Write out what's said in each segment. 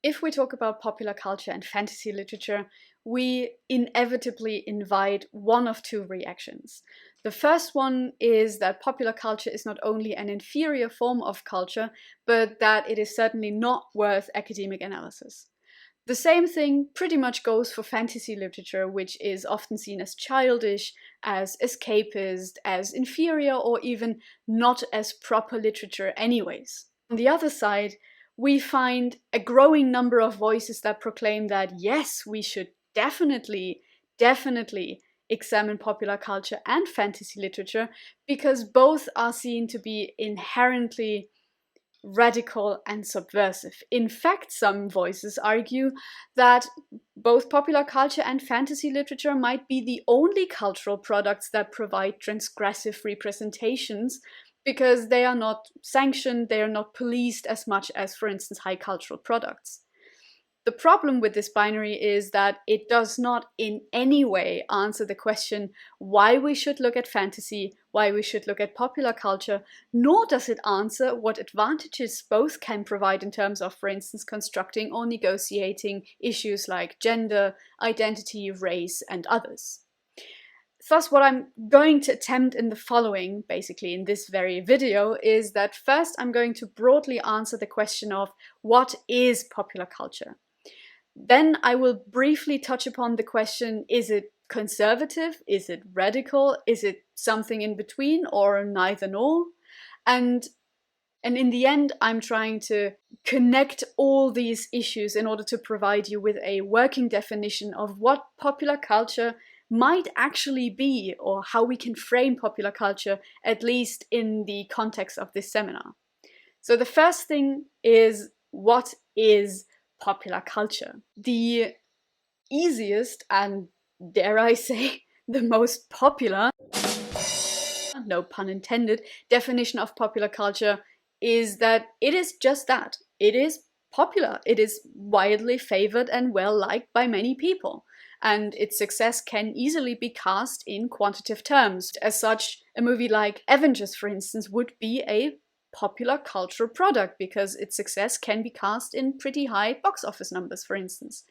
If we talk about popular culture and fantasy literature, we inevitably invite one of two reactions. The first one is that popular culture is not only an inferior form of culture, but that it is certainly not worth academic analysis. The same thing pretty much goes for fantasy literature, which is often seen as childish, as escapist, as inferior, or even not as proper literature anyways. On the other side, we find a growing number of voices that proclaim that yes, we should definitely examine popular culture and fantasy literature because both are seen to be inherently radical and subversive. In fact, some voices argue that both popular culture and fantasy literature might be the only cultural products that provide transgressive representations because they are not sanctioned, they are not policed as much as, for instance, high cultural products. The problem with this binary is that it does not in any way answer the question why we should look at fantasy, why we should look at popular culture, nor does it answer what advantages both can provide in terms of, for instance, constructing or negotiating issues like gender, identity, race, and others. Thus, what I'm going to attempt in the following, basically in this very video, is that first I'm going to broadly answer the question of what is popular culture. Then I will briefly touch upon the question, is it conservative? Is it radical? Is it something in between or neither nor? And in the end, I'm trying to connect all these issues in order to provide you with a working definition of what popular culture might actually be, or how we can frame popular culture, at least in the context of this seminar. So the first thing is, what is popular culture? The easiest and, dare I say, the most popular, no pun intended, definition of popular culture is that it is just that. It is popular. It is widely favored and well liked by many people. And its success can easily be cast in quantitative terms. As such, a movie like Avengers, for instance, would be a popular cultural product because its success can be cast in pretty high box office numbers, for instance.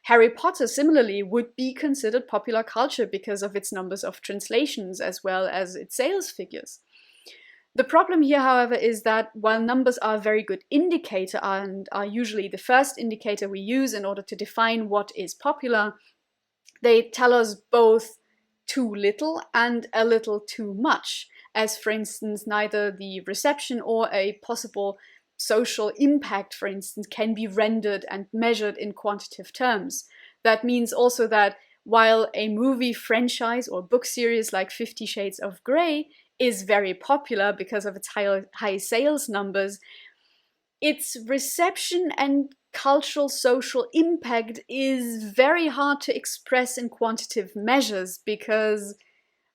Harry Potter, similarly, would be considered popular culture because of its numbers of translations as well as its sales figures. The problem here, however, is that while numbers are a very good indicator and are usually the first indicator we use in order to define what is popular, they tell us both too little and a little too much, as for instance, neither the reception or a possible social impact, for instance, can be rendered and measured in quantitative terms. That means also that while a movie franchise or book series like 50 Shades of Grey is very popular because of its high sales numbers, its reception and cultural social impact is very hard to express in quantitative measures because,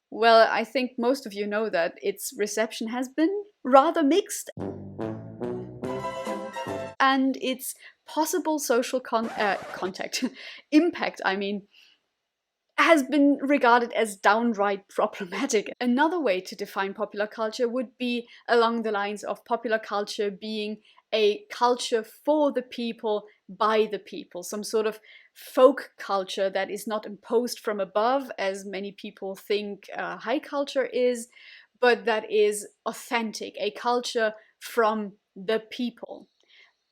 well, I think most of you know that its reception has been rather mixed, and its possible social contact impact, has been regarded as downright problematic. Another way to define popular culture would be along the lines of popular culture being a culture for the people, by the people, some sort of folk culture that is not imposed from above, as many people think high culture is, but that is authentic, a culture from the people.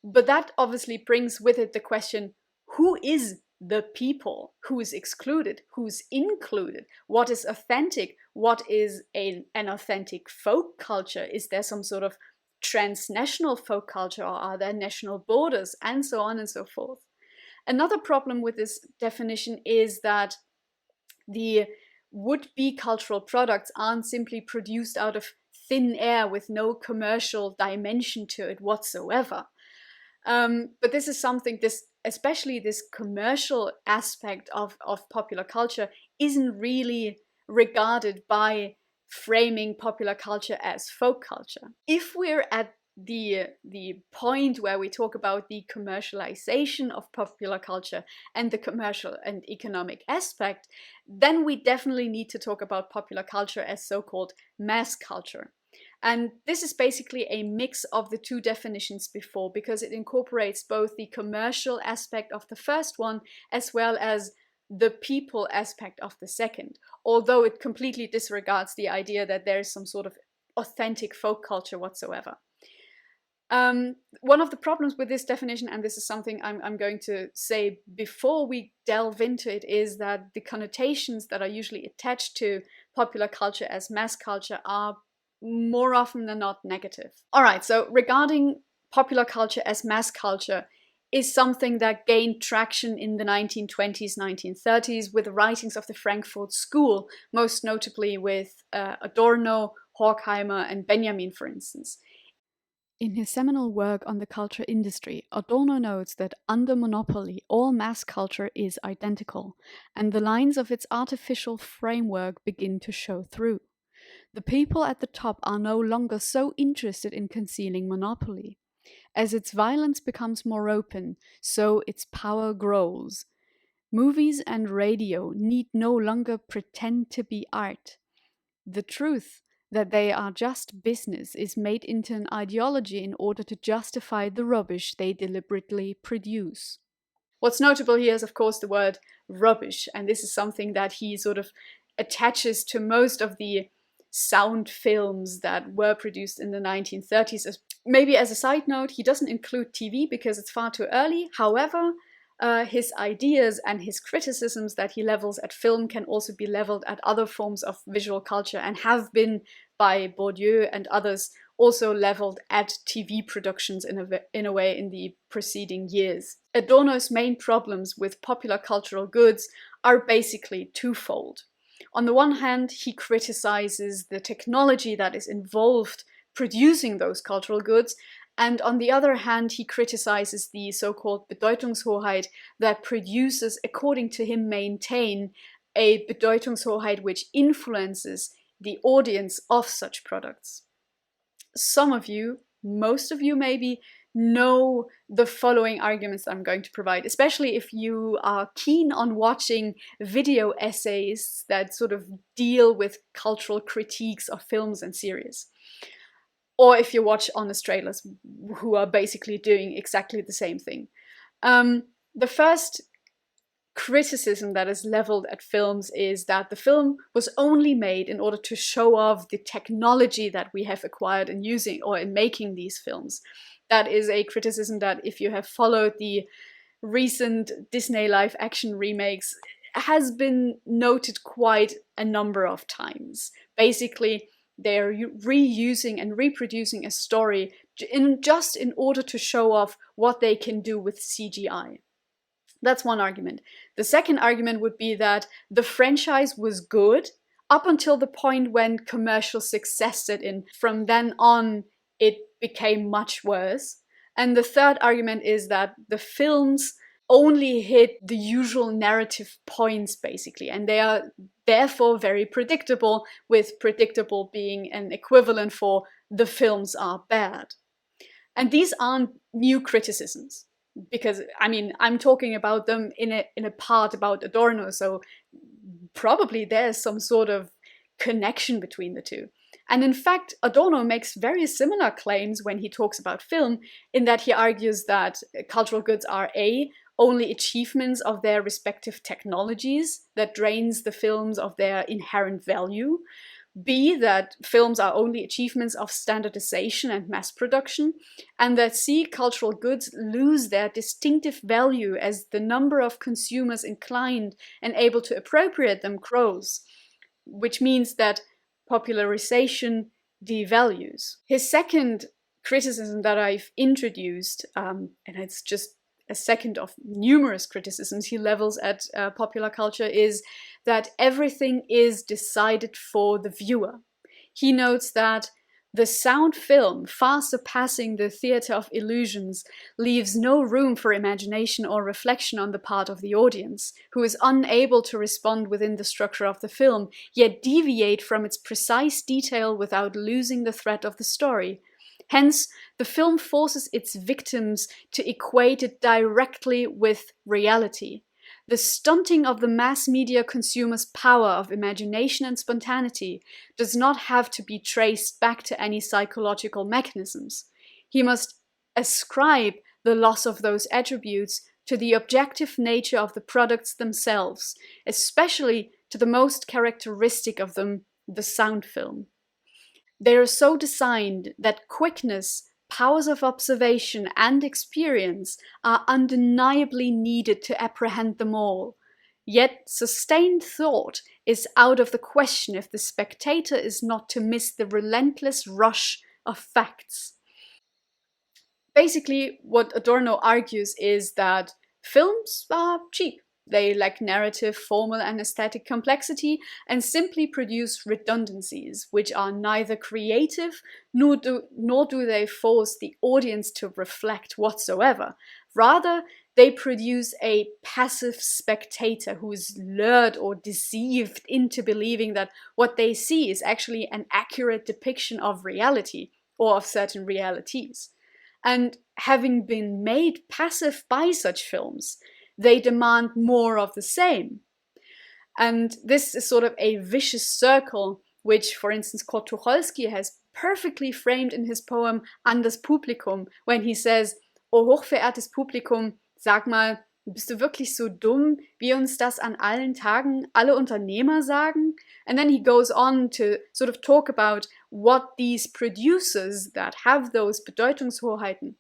But that obviously brings with it the question, who is the people? Who is excluded? Who's included? What is authentic? What is an authentic folk culture? Is there some sort of transnational folk culture, or are there national borders, and so on and so forth? Another problem with this definition is that the would-be cultural products aren't simply produced out of thin air with no commercial dimension to it whatsoever. But this is something, especially this commercial aspect of popular culture, isn't really regarded by framing popular culture as folk culture. If we're at the point where we talk about the commercialization of popular culture and the commercial and economic aspect, then we definitely need to talk about popular culture as so-called mass culture. And this is basically a mix of the two definitions before, because it incorporates both the commercial aspect of the first one as well as the people aspect of the second, although it completely disregards the idea that there is some sort of authentic folk culture whatsoever. One of the problems with this definition, and this is something I'm going to say before we delve into it, is that the connotations that are usually attached to popular culture as mass culture are more often than not negative. All right, so regarding popular culture as mass culture is something that gained traction in the 1920s, 1930s with the writings of the Frankfurt School, most notably with Adorno, Horkheimer, and Benjamin, for instance. In his seminal work on the culture industry, Adorno notes that under monopoly, all mass culture is identical, and the lines of its artificial framework begin to show through. The people at the top are no longer so interested in concealing monopoly. As its violence becomes more open, so its power grows. Movies and radio need no longer pretend to be art. The truth that they are just business is made into an ideology in order to justify the rubbish they deliberately produce. What's notable here is, of course, the word rubbish, and this is something that he sort of attaches to most of the sound films that were produced in the 1930s. Maybe as a side note, he doesn't include TV because it's far too early. However, his ideas and his criticisms that he levels at film can also be leveled at other forms of visual culture, and have been by Bourdieu and others also leveled at TV productions in a way in the preceding years. Adorno's main problems with popular cultural goods are basically twofold. On the one hand, he criticizes the technology that is involved producing those cultural goods, and on the other hand, he criticizes the so-called Bedeutungshoheit that producers, according to him, maintain a Bedeutungshoheit which influences the audience of such products. Some of you, most of you maybe, know the following arguments I'm going to provide, especially if you are keen on watching video essays that sort of deal with cultural critiques of films and series. Or if you watch honest trailers who are basically doing exactly the same thing. The first criticism that is leveled at films is that the film was only made in order to show off the technology that we have acquired in using or in making these films. That is a criticism that, if you have followed the recent Disney live action remakes, has been noted quite a number of times. Basically, they're reusing and reproducing a story just in order to show off what they can do with CGI. That's one argument. The second argument would be that the franchise was good up until the point when commercial success set in. From then on, it became much worse. And the third argument is that the films only hit the usual narrative points, basically, and they are therefore very predictable, with predictable being an equivalent for the films are bad. And these aren't new criticisms, because, I mean, I'm talking about them in a part about Adorno, so probably there's some sort of connection between the two. And in fact, Adorno makes very similar claims when he talks about film, in that he argues that cultural goods are only achievements of their respective technologies that drains the films of their inherent value. B, that films are only achievements of standardization and mass production. And that C, cultural goods lose their distinctive value as the number of consumers inclined and able to appropriate them grows, which means that popularization devalues. His second criticism that I've introduced, and it's just a second of numerous criticisms he levels at popular culture, is that everything is decided for the viewer. He notes that the sound film, far surpassing the theater of illusions, leaves no room for imagination or reflection on the part of the audience, who is unable to respond within the structure of the film, yet deviate from its precise detail without losing the thread of the story. Hence, the film forces its victims to equate it directly with reality. The stunting of the mass media consumer's power of imagination and spontaneity does not have to be traced back to any psychological mechanisms. He must ascribe the loss of those attributes to the objective nature of the products themselves, especially to the most characteristic of them, the sound film. They are so designed that quickness, powers of observation, and experience are undeniably needed to apprehend them all. Yet sustained thought is out of the question if the spectator is not to miss the relentless rush of facts. Basically, what Adorno argues is that films are cheap. They lack narrative, formal, and aesthetic complexity and simply produce redundancies, which are neither creative nor do they force the audience to reflect whatsoever. Rather, they produce a passive spectator who is lured or deceived into believing that what they see is actually an accurate depiction of reality or of certain realities. And having been made passive by such films, they demand more of the same. And this is sort of a vicious circle, which, for instance, Kurt Tucholsky has perfectly framed in his poem An das Publikum, when he says, O hochverehrtes Publikum, sag mal, bist du wirklich so dumm, wie uns das an allen Tagen alle Unternehmer sagen? And then he goes on to sort of talk about what these producers that have those Bedeutungshoheiten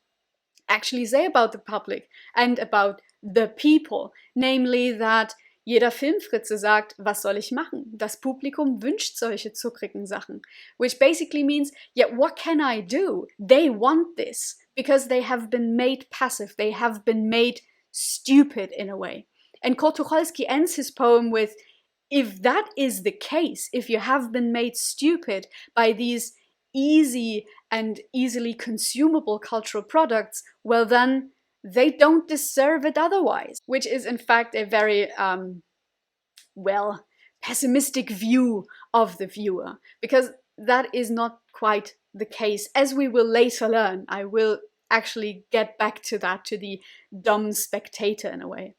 actually say about the public and about the people, namely that jeder Filmfritze sagt, was soll ich machen? Das Publikum wünscht solche zuckrigen Sachen, which basically means, yeah, what can I do? They want this because they have been made passive, they have been made stupid in a way. And Kurt Tucholsky ends his poem with, if that is the case, if you have been made stupid by these easy and easily consumable cultural products, well then, they don't deserve it otherwise, which is in fact a very, pessimistic view of the viewer, because that is not quite the case, as we will later learn. I will actually get back to that, to the dumb spectator in a way.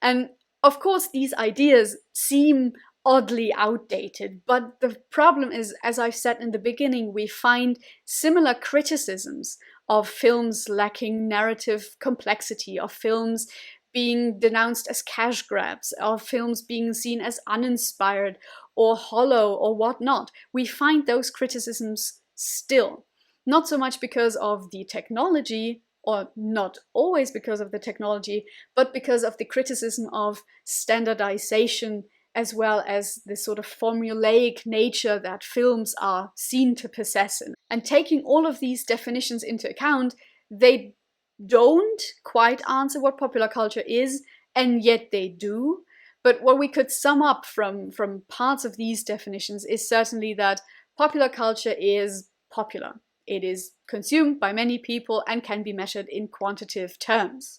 And of course, these ideas seem oddly outdated, but the problem is, as I've said in the beginning, we find similar criticisms of films lacking narrative complexity, of films being denounced as cash grabs, of films being seen as uninspired or hollow or whatnot. We find those criticisms still, not so much because of the technology, or not always because of the technology, but because of the criticism of standardization, as well as the sort of formulaic nature that films are seen to possess. And taking all of these definitions into account, they don't quite answer what popular culture is, and yet they do. But what we could sum up from parts of these definitions is certainly that popular culture is popular. It is consumed by many people and can be measured in quantitative terms.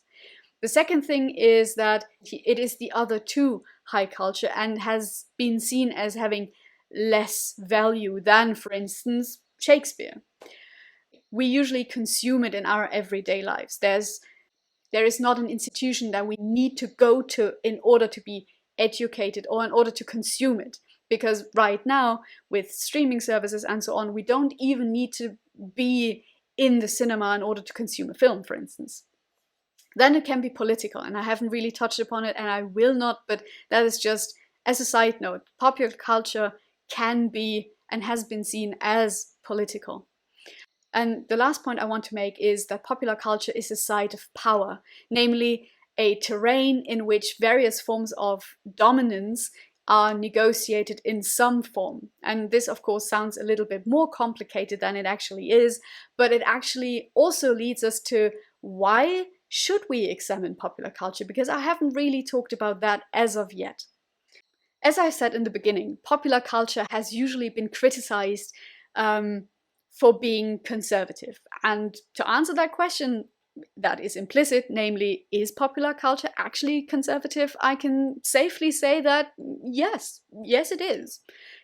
The second thing is that it is the other two high culture and has been seen as having less value than, for instance, Shakespeare. We usually consume it in our everyday lives. There is not an institution that we need to go to in order to be educated or in order to consume it. Because right now, with streaming services and so on, we don't even need to be in the cinema in order to consume a film, for instance. Then it can be political, and I haven't really touched upon it, and I will not, but that is just as a side note. Popular culture can be and has been seen as political. And the last point I want to make is that popular culture is a site of power, namely a terrain in which various forms of dominance are negotiated in some form. And this, of course, sounds a little bit more complicated than it actually is, but it actually also leads us to why should we examine popular culture? Because I haven't really talked about that as of yet. As I said in the beginning, popular culture has usually been criticized for being conservative. And to answer that question, that is implicit, namely, is popular culture actually conservative? I can safely say that yes, it is.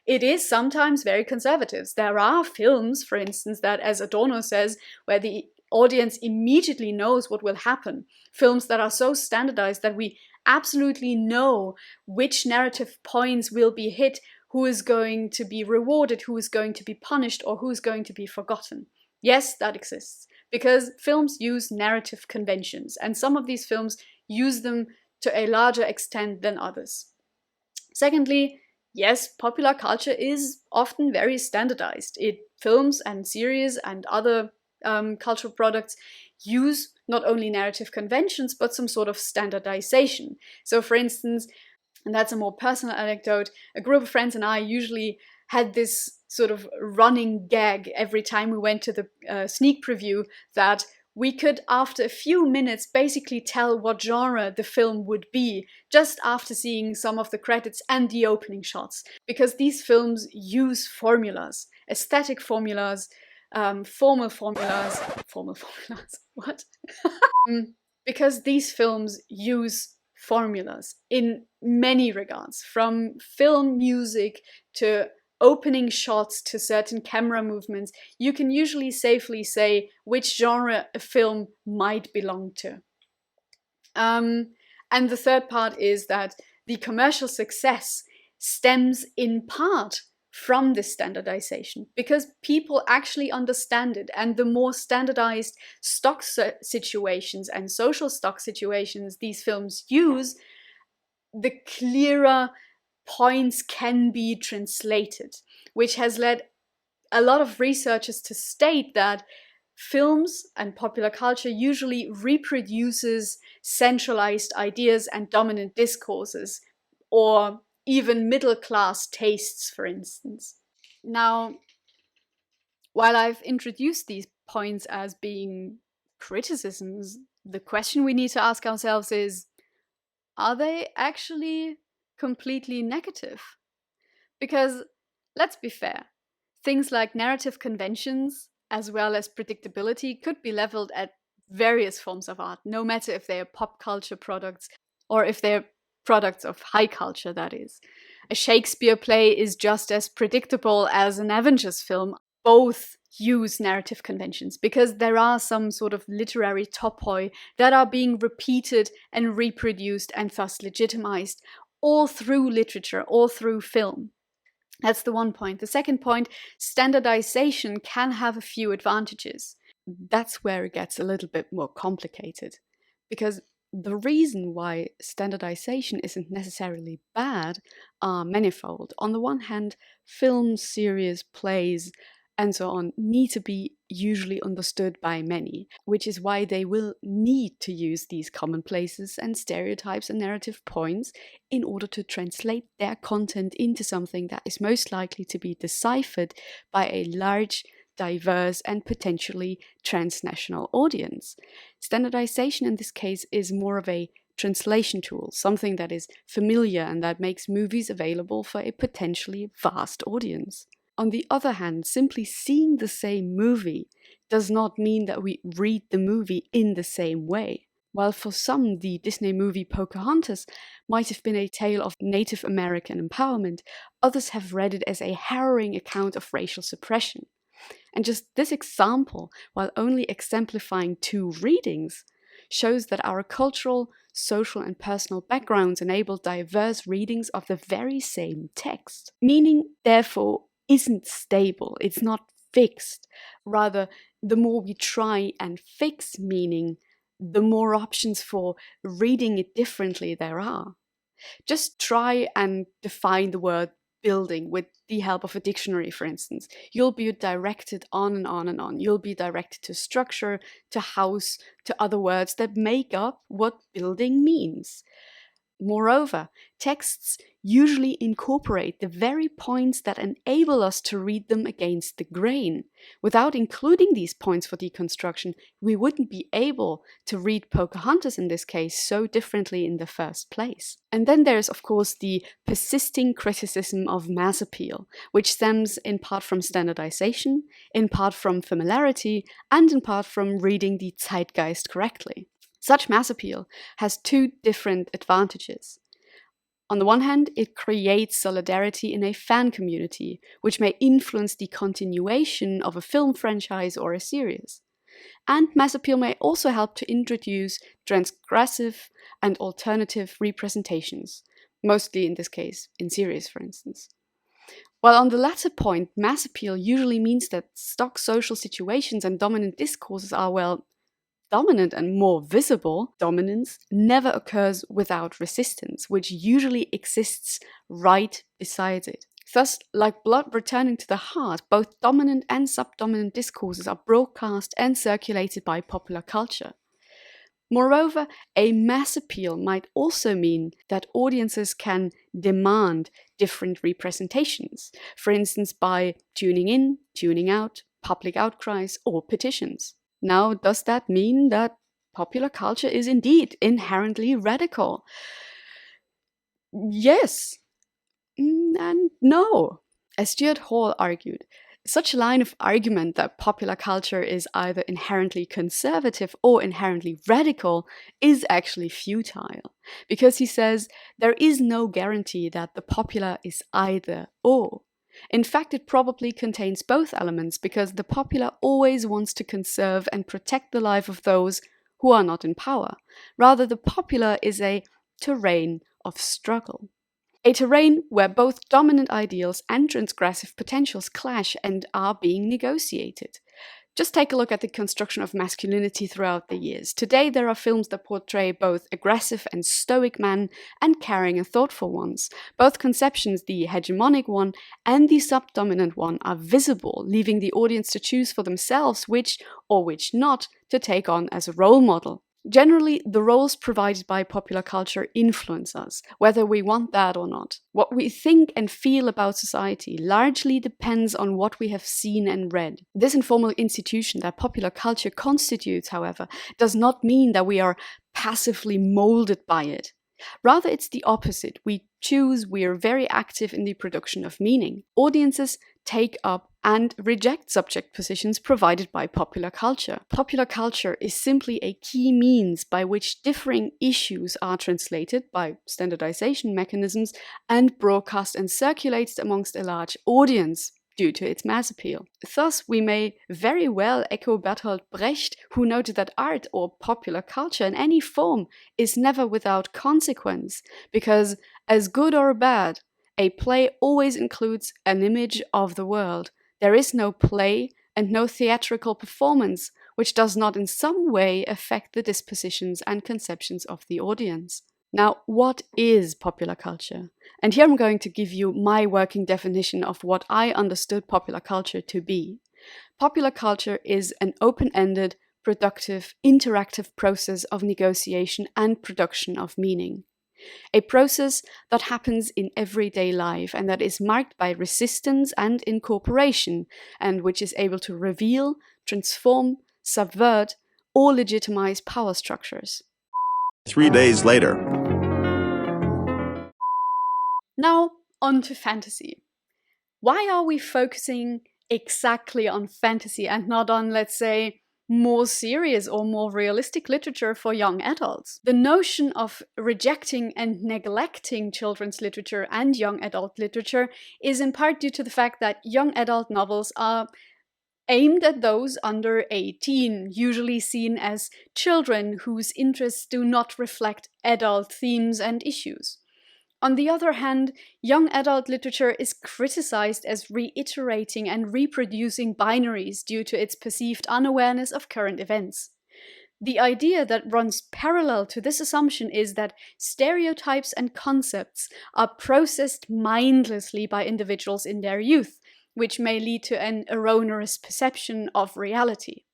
It is sometimes very conservative. There are films, for instance, that, as Adorno says, where the audience immediately knows what will happen. Films that are so standardized that we absolutely know which narrative points will be hit, who is going to be rewarded, who is going to be punished, or who is going to be forgotten. Yes, that exists, because films use narrative conventions, and some of these films use them to a larger extent than others. Secondly, yes, popular culture is often very standardized. Films and series and other cultural products use not only narrative conventions, but some sort of standardization. So for instance, and that's a more personal anecdote, a group of friends and I usually had this sort of running gag every time we went to the sneak preview, that we could, after a few minutes, basically tell what genre the film would be, just after seeing some of the credits and the opening shots. Because these films use formulas, aesthetic formulas, formal formulas, what? Because these films use formulas in many regards, from film music to opening shots to certain camera movements. You can usually safely say which genre a film might belong to. And the third part is that the commercial success stems in part from this standardization, because people actually understand it, and the more standardized stock situations and social stock situations these films use, the clearer points can be translated, which has led a lot of researchers to state that films and popular culture usually reproduces centralized ideas and dominant discourses, or even middle-class tastes, for instance. Now, while I've introduced these points as being criticisms, the question we need to ask ourselves is, are they actually completely negative? Because, let's be fair, things like narrative conventions as well as predictability could be leveled at various forms of art, no matter if they are pop culture products or if they're products of high culture, that is. A Shakespeare play is just as predictable as an Avengers film. Both use narrative conventions because there are some sort of literary topoi that are being repeated and reproduced and thus legitimized all through literature, all through film. That's the one point. The second point, standardization can have a few advantages. That's where it gets a little bit more complicated, because the reason why standardization isn't necessarily bad are manifold. On the one hand, films, series, plays, and so on need to be usually understood by many, which is why they will need to use these commonplaces and stereotypes and narrative points in order to translate their content into something that is most likely to be deciphered by a large, diverse, and potentially transnational audience. Standardization in this case is more of a translation tool, something that is familiar and that makes movies available for a potentially vast audience. On the other hand, simply seeing the same movie does not mean that we read the movie in the same way. While for some the Disney movie Pocahontas might have been a tale of Native American empowerment, others have read it as a harrowing account of racial suppression. And just this example, while only exemplifying two readings, shows that our cultural, social, and personal backgrounds enable diverse readings of the very same text. Meaning, therefore, isn't stable, it's not fixed. Rather, the more we try and fix meaning, the more options for reading it differently there are. Just try and define the word building with the help of a dictionary, for instance. You'll be directed on and on and on. You'll be directed to structure, to house, to other words that make up what building means. Moreover, texts usually incorporate the very points that enable us to read them against the grain. Without including these points for deconstruction, we wouldn't be able to read Pocahontas in this case so differently in the first place. And then there's, of course, the persisting criticism of mass appeal, which stems in part from standardization, in part from familiarity, and in part from reading the zeitgeist correctly. Such mass appeal has two different advantages. On the one hand, it creates solidarity in a fan community, which may influence the continuation of a film franchise or a series. And mass appeal may also help to introduce transgressive and alternative representations, mostly in this case in series, for instance. While on the latter point, mass appeal usually means that stock social situations and dominant discourses are, well, dominant and more visible. Dominance never occurs without resistance, which usually exists right beside it. Thus, like blood returning to the heart, both dominant and subdominant discourses are broadcast and circulated by popular culture. Moreover, a mass appeal might also mean that audiences can demand different representations, for instance, by tuning in, tuning out, public outcries, or petitions. Now, does that mean that popular culture is indeed inherently radical? Yes, and no. As Stuart Hall argued, such a line of argument that popular culture is either inherently conservative or inherently radical is actually futile, because he says there is no guarantee that the popular is either or. In fact, it probably contains both elements, because the popular always wants to conserve and protect the life of those who are not in power. Rather, the popular is a terrain of struggle. A terrain where both dominant ideals and transgressive potentials clash and are being negotiated. Just take a look at the construction of masculinity throughout the years. Today there are films that portray both aggressive and stoic men and caring and thoughtful ones. Both conceptions, the hegemonic one and the subdominant one, are visible, leaving the audience to choose for themselves which or which not to take on as a role model. Generally, the roles provided by popular culture influence us, whether we want that or not. What we think and feel about society largely depends on what we have seen and read. This informal institution that popular culture constitutes, however, does not mean that we are passively molded by it. Rather, it's the opposite. We are very active in the production of meaning. Audiences take up and reject subject positions provided by popular culture. Popular culture is simply a key means by which differing issues are translated by standardization mechanisms and broadcast and circulated amongst a large audience due to its mass appeal. Thus, we may very well echo Bertolt Brecht, who noted that art or popular culture in any form is never without consequence, because as good or bad, a play always includes an image of the world. There is no play and no theatrical performance which does not in some way affect the dispositions and conceptions of the audience. Now, what is popular culture? And here I'm going to give you my working definition of what I understood popular culture to be. Popular culture is an open-ended, productive, interactive process of negotiation and production of meaning. A process that happens in everyday life and that is marked by resistance and incorporation, and which is able to reveal, transform, subvert, or legitimize power structures. 3 days later. Now, on to fantasy. Why are we focusing exactly on fantasy and not on, let's say, more serious or more realistic literature for young adults? The notion of rejecting and neglecting children's literature and young adult literature is in part due to the fact that young adult novels are aimed at those under 18, usually seen as children whose interests do not reflect adult themes and issues. On the other hand, young adult literature is criticized as reiterating and reproducing binaries due to its perceived unawareness of current events. The idea that runs parallel to this assumption is that stereotypes and concepts are processed mindlessly by individuals in their youth, which may lead to an erroneous perception of reality.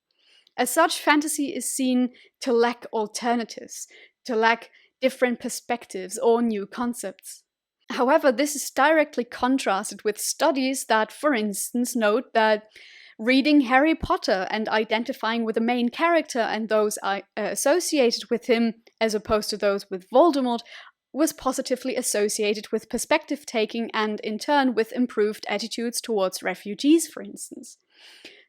As such, fantasy is seen to lack alternatives, to lack different perspectives or new concepts. However, this is directly contrasted with studies that, for instance, note that reading Harry Potter and identifying with the main character and those associated with him, as opposed to those with Voldemort, was positively associated with perspective taking and, in turn, with improved attitudes towards refugees, for instance.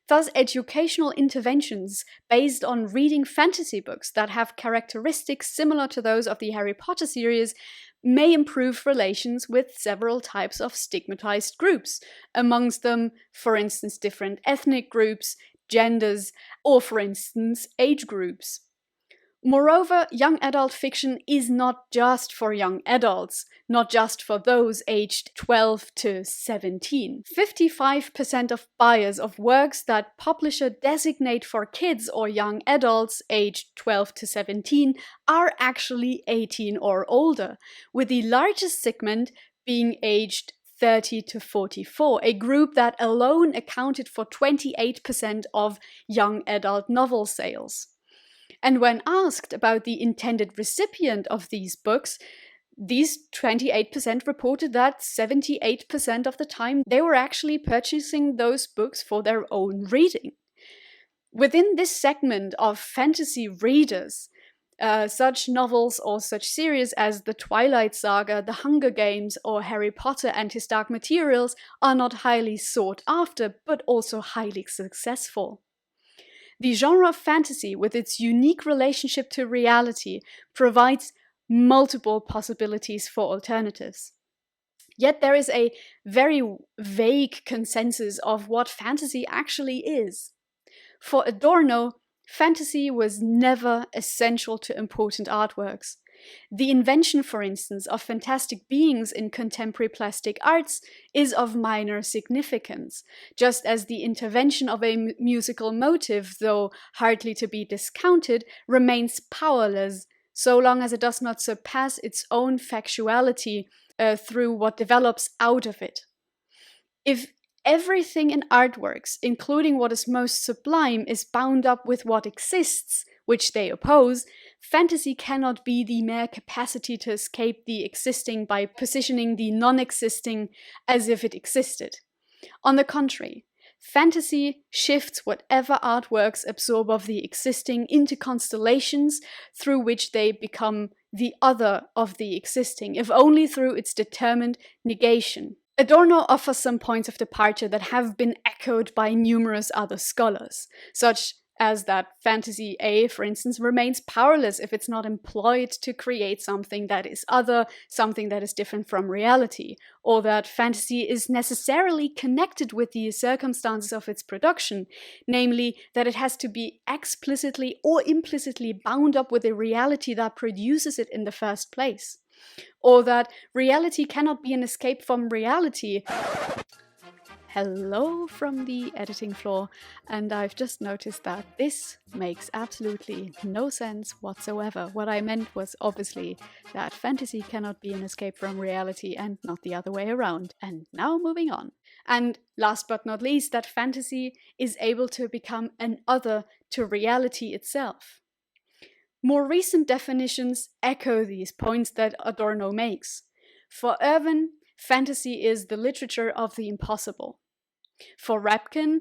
Thus, educational interventions based on reading fantasy books that have characteristics similar to those of the Harry Potter series may improve relations with several types of stigmatized groups, amongst them, for instance, different ethnic groups, genders, or, for instance, age groups. Moreover, young adult fiction is not just for young adults, not just for those aged 12 to 17. 55% of buyers of works that publisher designate for kids or young adults aged 12 to 17 are actually 18 or older, with the largest segment being aged 30 to 44, a group that alone accounted for 28% of young adult novel sales. And when asked about the intended recipient of these books, these 28% reported that 78% of the time they were actually purchasing those books for their own reading. Within this segment of fantasy readers, such novels or such series as The Twilight Saga, The Hunger Games, or Harry Potter and His Dark Materials are not highly sought after, but also highly successful. The genre of fantasy, with its unique relationship to reality, provides multiple possibilities for alternatives. Yet there is a very vague consensus of what fantasy actually is. For Adorno, fantasy was never essential to important artworks. The invention, for instance, of fantastic beings in contemporary plastic arts is of minor significance, just as the intervention of a musical motive, though hardly to be discounted, remains powerless so long as it does not surpass its own factuality through what develops out of it. If everything in artworks, including what is most sublime, is bound up with what exists, which they oppose, fantasy cannot be the mere capacity to escape the existing by positioning the non-existing as if it existed. On the contrary, fantasy shifts whatever artworks absorb of the existing into constellations through which they become the other of the existing, if only through its determined negation. Adorno offers some points of departure that have been echoed by numerous other scholars, such as that fantasy A, for instance, remains powerless if it's not employed to create something that is other, something that is different from reality, or that fantasy is necessarily connected with the circumstances of its production, namely that it has to be explicitly or implicitly bound up with a reality that produces it in the first place, or that reality cannot be an escape from reality. Hello from the editing floor, and I've just noticed that this makes absolutely no sense whatsoever. What I meant was obviously that fantasy cannot be an escape from reality and not the other way around. And now moving on. And last but not least, that fantasy is able to become an other to reality itself. More recent definitions echo these points that Adorno makes. For Irvin, fantasy is the literature of the impossible. For Rapkin,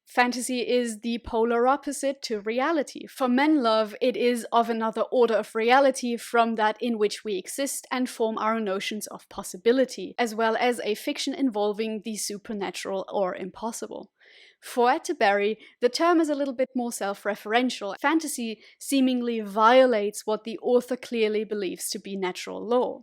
fantasy is the polar opposite to reality. For Menlove, it is of another order of reality from that in which we exist and form our notions of possibility, as well as a fiction involving the supernatural or impossible. For Atterbury, the term is a little bit more self-referential. Fantasy seemingly violates what the author clearly believes to be natural law.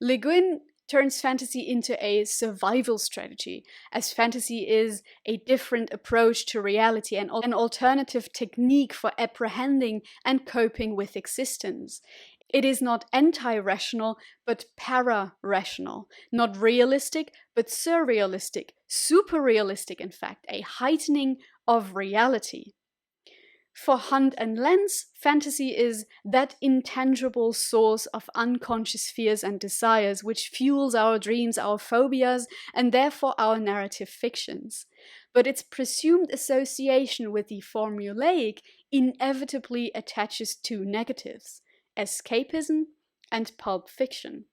Le Guin turns fantasy into a survival strategy, as fantasy is a different approach to reality and an alternative technique for apprehending and coping with existence. It is not anti-rational, but para-rational, not realistic, but surrealistic, super-realistic in fact, a heightening of reality. For Hunt and Lenz, fantasy is that intangible source of unconscious fears and desires which fuels our dreams, our phobias, and therefore our narrative fictions. But its presumed association with the formulaic inevitably attaches two negatives: escapism and pulp fiction.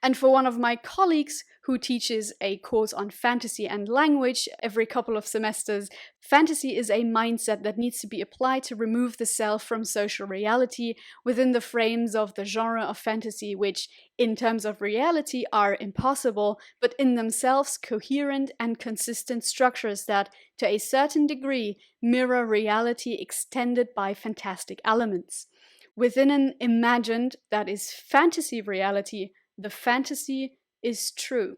And for one of my colleagues who teaches a course on fantasy and language every couple of semesters, fantasy is a mindset that needs to be applied to remove the self from social reality within the frames of the genre of fantasy, which, in terms of reality, are impossible, but in themselves coherent and consistent structures that, to a certain degree, mirror reality extended by fantastic elements. Within an imagined, that is, fantasy reality, the fantasy is true.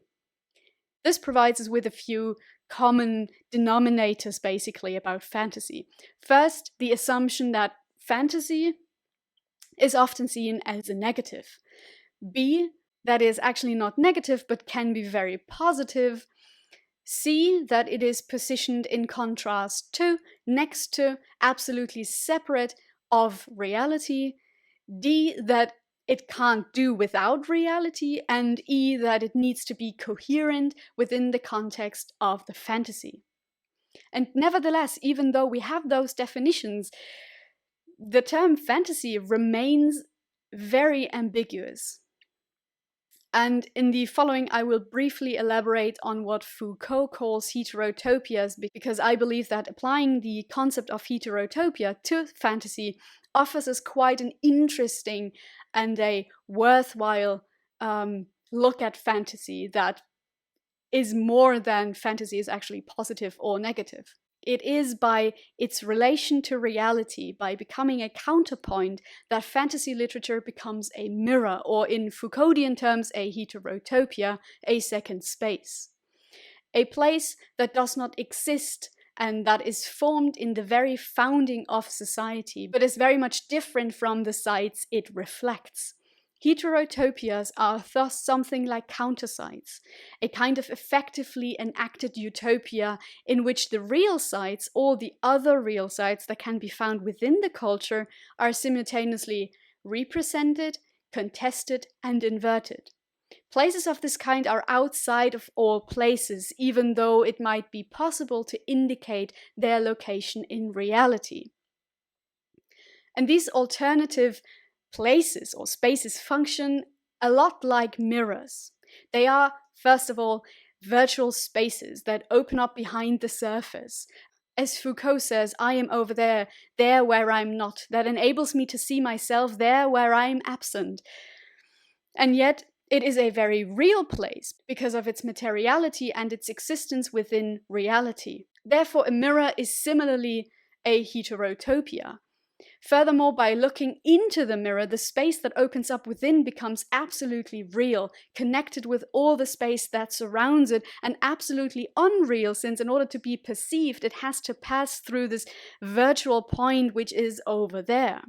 This provides us with a few common denominators basically about fantasy. First, the assumption that fantasy is often seen as a negative. B, that is actually not negative but can be very positive. C, that it is positioned in contrast to, next to, absolutely separate of reality. D, that it can't do without reality. And E, that it needs to be coherent within the context of the fantasy. And nevertheless, even though we have those definitions, the term fantasy remains very ambiguous. And in the following, I will briefly elaborate on what Foucault calls heterotopias, because I believe that applying the concept of heterotopia to fantasy offers us quite an interesting and a worthwhile look at fantasy that is more than fantasy is actually positive or negative. It is by its relation to reality, by becoming a counterpoint, that fantasy literature becomes a mirror, or in Foucauldian terms, a heterotopia, a second space. A place that does not exist and that is formed in the very founding of society, but is very much different from the sites it reflects. Heterotopias are thus something like countersites, a kind of effectively enacted utopia in which the real sites, or the other real sites that can be found within the culture, are simultaneously represented, contested, and inverted. Places of this kind are outside of all places, even though it might be possible to indicate their location in reality. And these alternative places or spaces function a lot like mirrors. They are, first of all, virtual spaces that open up behind the surface. As Foucault says, I am over there, there where I'm not. That enables me to see myself there where I'm absent. And yet, it is a very real place because of its materiality and its existence within reality. Therefore, a mirror is similarly a heterotopia. Furthermore, by looking into the mirror, the space that opens up within becomes absolutely real, connected with all the space that surrounds it, and absolutely unreal, since in order to be perceived, it has to pass through this virtual point which is over there.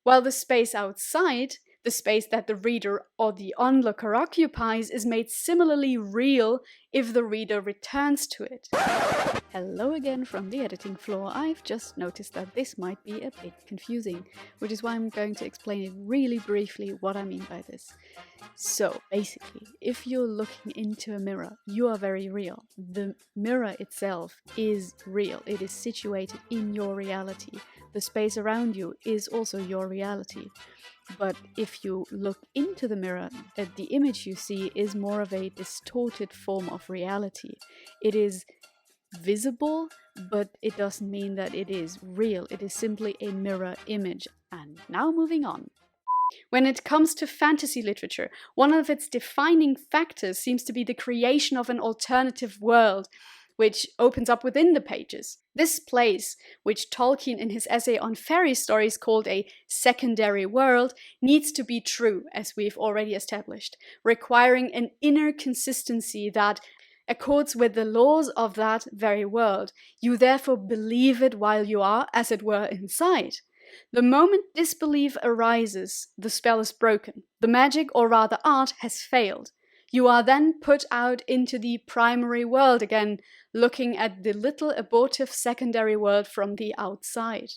While the space outside, the space that the reader or the onlooker occupies, is made similarly real if the reader returns to it. Hello again from the editing floor. I've just noticed that this might be a bit confusing, which is why I'm going to explain it really briefly what I mean by this. So, basically, if you're looking into a mirror, you are very real. The mirror itself is real. It is situated in your reality. The space around you is also your reality. But if you look into the mirror, the image you see is more of a distorted form of reality. It is visible, but it doesn't mean that it is real. It is simply a mirror image. And now moving on. When it comes to fantasy literature, one of its defining factors seems to be the creation of an alternative world, which opens up within the pages. This place, which Tolkien in his essay on fairy stories called a secondary world, needs to be true, as we've already established, requiring an inner consistency that accords with the laws of that very world. You therefore believe it while you are, as it were, inside. The moment disbelief arises, the spell is broken. The magic, or rather art, has failed. You are then put out into the primary world again, looking at the little abortive secondary world from the outside.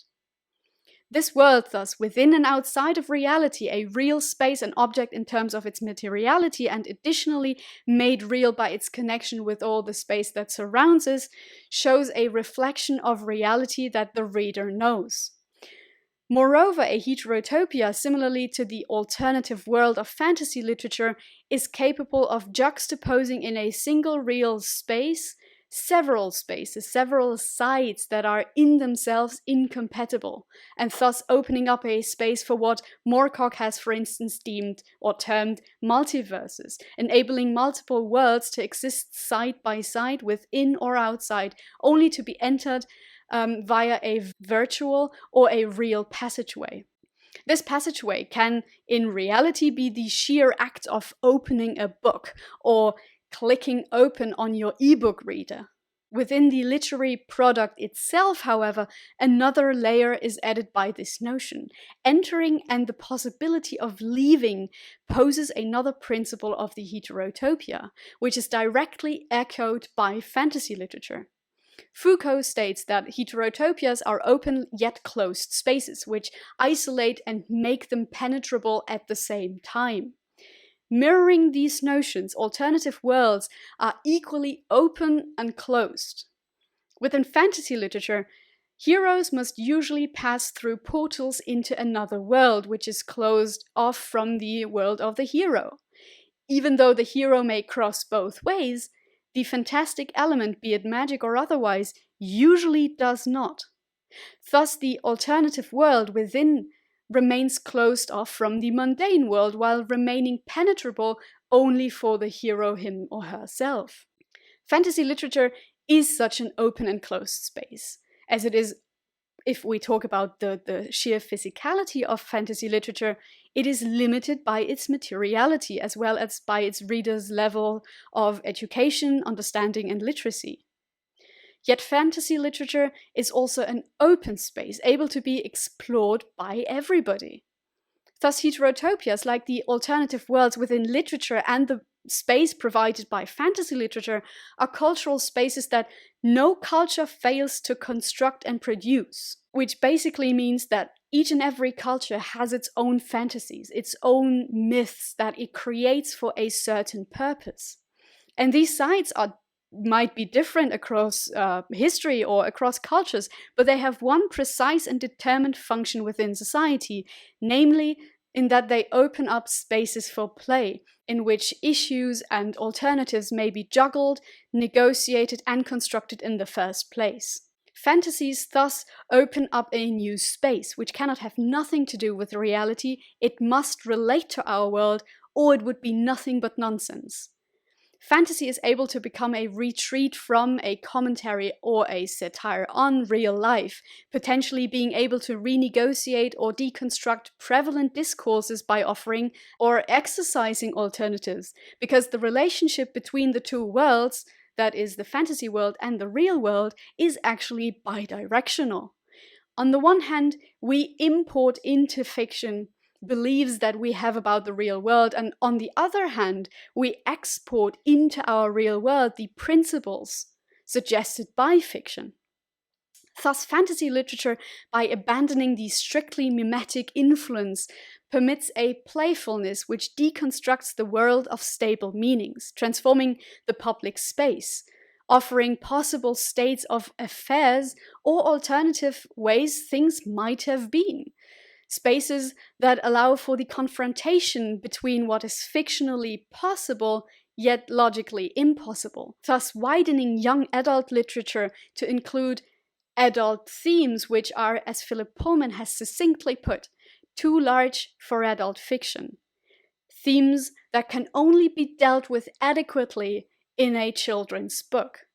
This world, thus, within and outside of reality, a real space and object in terms of its materiality, and additionally made real by its connection with all the space that surrounds us, shows a reflection of reality that the reader knows. Moreover, a heterotopia, similarly to the alternative world of fantasy literature, is capable of juxtaposing in a single real space several spaces, several sides that are in themselves incompatible, and thus opening up a space for what Moorcock has, for instance, deemed or termed multiverses, enabling multiple worlds to exist side by side within or outside, only to be entered via a virtual or a real passageway. This passageway can, in reality, be the sheer act of opening a book or clicking open on your ebook reader. Within the literary product itself, however, another layer is added by this notion. Entering and the possibility of leaving poses another principle of the heterotopia, which is directly echoed by fantasy literature. Foucault states that heterotopias are open yet closed spaces, which isolate and make them penetrable at the same time. Mirroring these notions, alternative worlds are equally open and closed. Within fantasy literature, heroes must usually pass through portals into another world, which is closed off from the world of the hero. Even though the hero may cross both ways, the fantastic element, be it magic or otherwise, usually does not. Thus, the alternative world within remains closed off from the mundane world while remaining penetrable only for the hero, him or herself. Fantasy literature is such an open and closed space, as it is, if we talk about the sheer physicality of fantasy literature, it is limited by its materiality as well as by its reader's level of education, understanding, and literacy. Yet fantasy literature is also an open space, able to be explored by everybody. Thus, heterotopias, like the alternative worlds within literature and the space provided by fantasy literature, are cultural spaces that no culture fails to construct and produce, which basically means that each and every culture has its own fantasies, its own myths that it creates for a certain purpose. And these sites might be different across history or across cultures, but they have one precise and determined function within society, namely in that they open up spaces for play, in which issues and alternatives may be juggled, negotiated, and constructed in the first place. Fantasies thus open up a new space, which cannot have nothing to do with reality. It must relate to our world, or it would be nothing but nonsense. Fantasy is able to become a retreat from, a commentary, or a satire on real life, potentially being able to renegotiate or deconstruct prevalent discourses by offering or exercising alternatives, because the relationship between the two worlds, that is the fantasy world and the real world, is actually bidirectional. On the one hand, we import into fiction beliefs that we have about the real world, and on the other hand, we export into our real world the principles suggested by fiction. Thus, fantasy literature, by abandoning the strictly mimetic influence, permits a playfulness which deconstructs the world of stable meanings, transforming the public space, offering possible states of affairs or alternative ways things might have been. Spaces that allow for the confrontation between what is fictionally possible yet logically impossible, thus widening young adult literature to include adult themes which are, as Philip Pullman has succinctly put, too large for adult fiction. Themes that can only be dealt with adequately in a children's book.